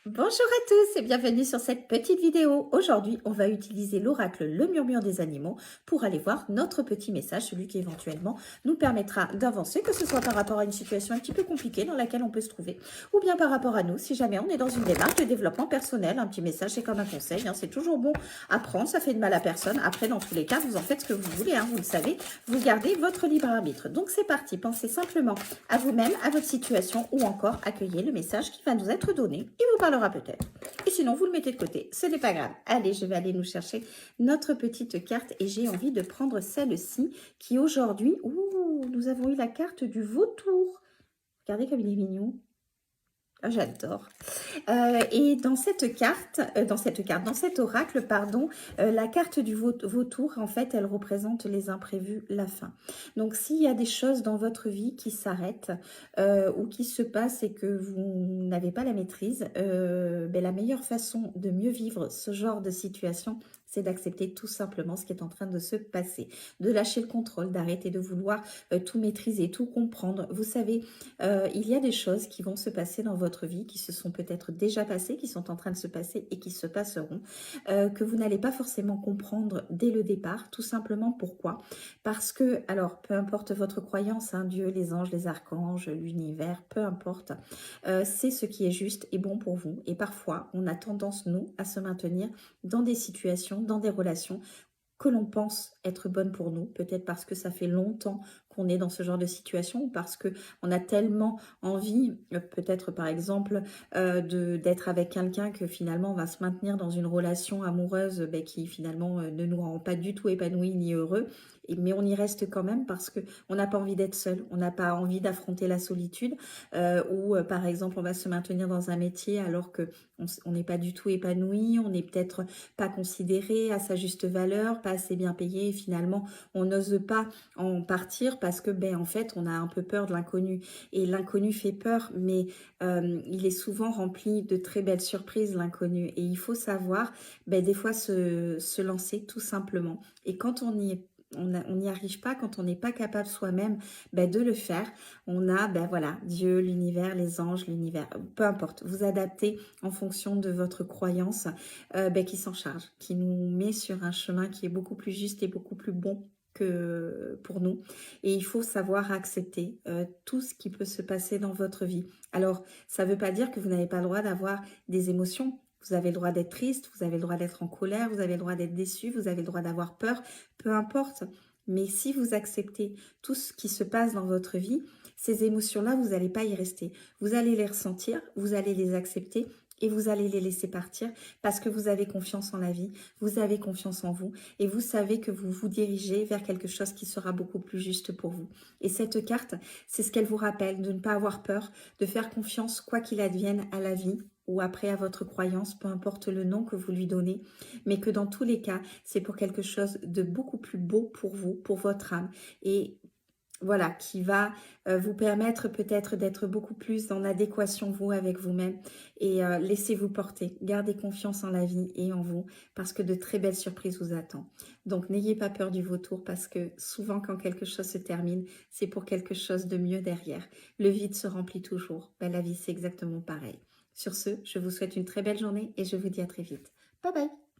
Bonjour à tous et bienvenue sur cette petite vidéo. Aujourd'hui, on va utiliser l'oracle Le Murmure des Animaux pour aller voir notre petit message, celui qui éventuellement nous permettra d'avancer, que ce soit par rapport à une situation un petit peu compliquée dans laquelle on peut se trouver, ou bien par rapport à nous, si jamais on est dans une démarche de développement personnel. Un petit message, c'est comme un conseil, hein, c'est toujours bon à prendre, ça fait de mal à personne. Après, dans tous les cas, vous en faites ce que vous voulez, hein, vous le savez, vous gardez votre libre arbitre. Donc c'est parti, pensez simplement à vous-même, à votre situation, ou encore accueillez le message qui va nous être donné. Il vous parlera peut-être. Et sinon, vous le mettez de côté. Ce n'est pas grave. Allez, je vais aller nous chercher notre petite carte et j'ai envie de prendre celle-ci qui aujourd'hui... Ouh, nous avons eu la carte du vautour. Regardez comme il est mignon. Ah, j'adore. Et dans cet oracle, pardon, la carte du vautour, en fait, elle représente les imprévus, la fin. Donc, s'il y a des choses dans votre vie qui s'arrêtent ou qui se passent et que vous n'avez pas la maîtrise, ben, la meilleure façon de mieux vivre ce genre de situation, c'est d'accepter tout simplement ce qui est en train de se passer, de lâcher le contrôle, d'arrêter de vouloir tout maîtriser, tout comprendre. Vous savez, il y a des choses qui vont se passer dans votre vie, qui se sont peut-être déjà passées, qui sont en train de se passer et qui se passeront, que vous n'allez pas forcément comprendre dès le départ. Tout simplement pourquoi? Parce que, alors, peu importe votre croyance, hein, Dieu, les anges, les archanges, l'univers, peu importe, c'est ce qui est juste et bon pour vous. Et parfois, on a tendance, nous, à se maintenir dans des situations, dans des relations que l'on pense être bonnes pour nous, peut-être parce que ça fait longtemps qu'on est dans ce genre de situation ou parce que on a tellement envie, peut-être par exemple, d'être avec quelqu'un que finalement on va se maintenir dans une relation amoureuse ben, qui finalement ne nous rend pas du tout épanouis ni heureux, mais on y reste quand même parce que on n'a pas envie d'être seul, on n'a pas envie d'affronter la solitude, ou par exemple on va se maintenir dans un métier alors que on n'est pas du tout épanoui, on n'est peut-être pas considéré à sa juste valeur, pas assez bien payé, et finalement on n'ose pas en partir parce que ben en fait on a un peu peur de l'inconnu et l'inconnu fait peur, mais il est souvent rempli de très belles surprises l'inconnu et il faut savoir ben, des fois se lancer tout simplement et quand on n'y arrive pas, quand on n'est pas capable soi-même ben, de le faire, on a ben voilà Dieu, l'univers, les anges, l'univers, peu importe, vous adaptez en fonction de votre croyance ben, qui s'en charge, qui nous met sur un chemin qui est beaucoup plus juste et beaucoup plus bon que pour nous. Et il faut savoir accepter tout ce qui peut se passer dans votre vie. Alors, ça ne veut pas dire que vous n'avez pas le droit d'avoir des émotions. Vous avez le droit d'être triste, vous avez le droit d'être en colère, vous avez le droit d'être déçu, vous avez le droit d'avoir peur, peu importe. Mais si vous acceptez tout ce qui se passe dans votre vie, ces émotions-là, vous n'allez pas y rester. Vous allez les ressentir, vous allez les accepter et vous allez les laisser partir parce que vous avez confiance en la vie, vous avez confiance en vous et vous savez que vous vous dirigez vers quelque chose qui sera beaucoup plus juste pour vous. Et cette carte, c'est ce qu'elle vous rappelle, de ne pas avoir peur, de faire confiance quoi qu'il advienne à la vie ou après à votre croyance, peu importe le nom que vous lui donnez, mais que dans tous les cas, c'est pour quelque chose de beaucoup plus beau pour vous, pour votre âme. Et voilà, qui va vous permettre peut-être d'être beaucoup plus en adéquation, vous, avec vous-même. Et laissez-vous porter. Gardez confiance en la vie et en vous, parce que de très belles surprises vous attendent. Donc, n'ayez pas peur du vautour, parce que souvent, quand quelque chose se termine, c'est pour quelque chose de mieux derrière. Le vide se remplit toujours. Ben, la vie, c'est exactement pareil. Sur ce, je vous souhaite une très belle journée et je vous dis à très vite. Bye bye!